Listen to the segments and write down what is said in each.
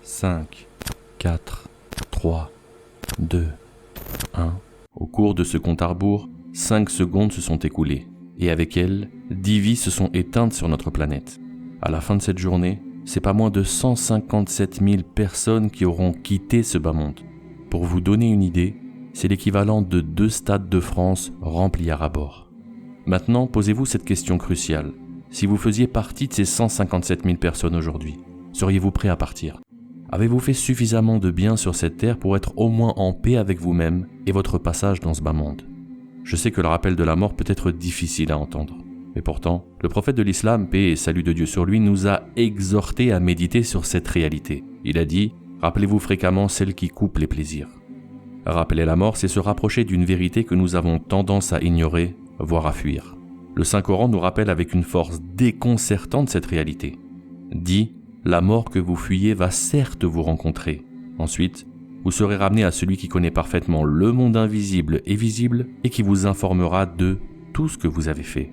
5, 4, 3, 2, 1. Au cours de ce compte à rebours, 5 secondes se sont écoulées, et avec elles, 10 vies se sont éteintes sur notre planète. À la fin de cette journée, c'est pas moins de 157 000 personnes qui auront quitté ce bas monde. Pour vous donner une idée, c'est l'équivalent de 2 stades de France remplis à ras-bord. Maintenant, posez-vous cette question cruciale. Si vous faisiez partie de ces 157 000 personnes aujourd'hui, seriez-vous prêt à partir ? Avez-vous fait suffisamment de bien sur cette terre pour être au moins en paix avec vous-même et votre passage dans ce bas monde ? Je sais que le rappel de la mort peut être difficile à entendre. Mais pourtant, le prophète de l'islam, paix et salut de Dieu sur lui, nous a exhortés à méditer sur cette réalité. Il a dit « Rappelez-vous fréquemment celle qui coupe les plaisirs ». Rappeler la mort, c'est se rapprocher d'une vérité que nous avons tendance à ignorer, voire à fuir. Le Saint-Coran nous rappelle avec une force déconcertante cette réalité. Dit « La mort que vous fuyez va certes vous rencontrer. Ensuite, vous serez ramené à celui qui connaît parfaitement le monde invisible et visible et qui vous informera de tout ce que vous avez fait. »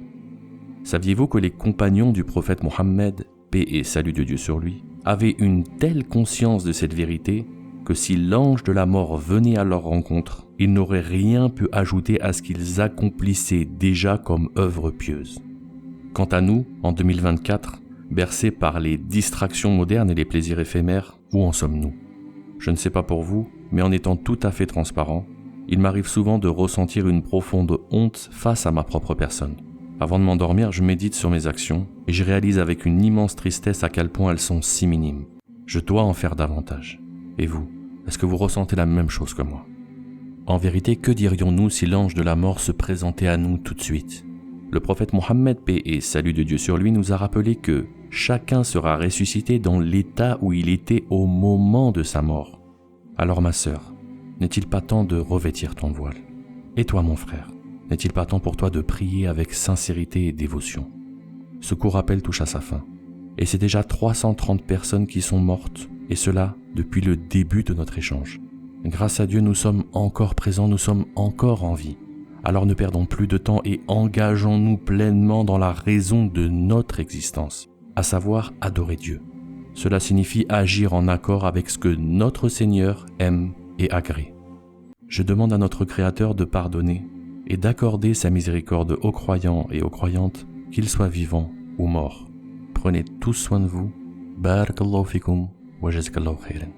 Saviez-vous que les compagnons du prophète Mohammed, paix et salut de Dieu sur lui, avaient une telle conscience de cette vérité que si l'ange de la mort venait à leur rencontre, ils n'auraient rien pu ajouter à ce qu'ils accomplissaient déjà comme œuvre pieuse. Quant à nous, en 2024, bercés par les distractions modernes et les plaisirs éphémères, où en sommes-nous ? Je ne sais pas pour vous, mais en étant tout à fait transparent, il m'arrive souvent de ressentir une profonde honte face à ma propre personne. Avant de m'endormir, je médite sur mes actions et je réalise avec une immense tristesse à quel point elles sont si minimes. Je dois en faire davantage. Et vous, est-ce que vous ressentez la même chose que moi ? En vérité, que dirions-nous si l'ange de la mort se présentait à nous tout de suite ? Le prophète Mohammed, paix et salut de Dieu sur lui, nous a rappelé que chacun sera ressuscité dans l'état où il était au moment de sa mort. Alors ma sœur, n'est-il pas temps de revêtir ton voile ? Et toi mon frère, n'est-il pas temps pour toi de prier avec sincérité et dévotion ? Ce court appel touche à sa fin. Et c'est déjà 330 personnes qui sont mortes, et cela depuis le début de notre échange. Grâce à Dieu, nous sommes encore présents, nous sommes encore en vie. Alors ne perdons plus de temps et engageons-nous pleinement dans la raison de notre existence, à savoir adorer Dieu. Cela signifie agir en accord avec ce que notre Seigneur aime et agrée. Je demande à notre Créateur de pardonner et d'accorder sa miséricorde aux croyants et aux croyantes, qu'ils soient vivants ou morts. Prenez tous soin de vous. Barakallahu fikum wa jazakallahu khairan.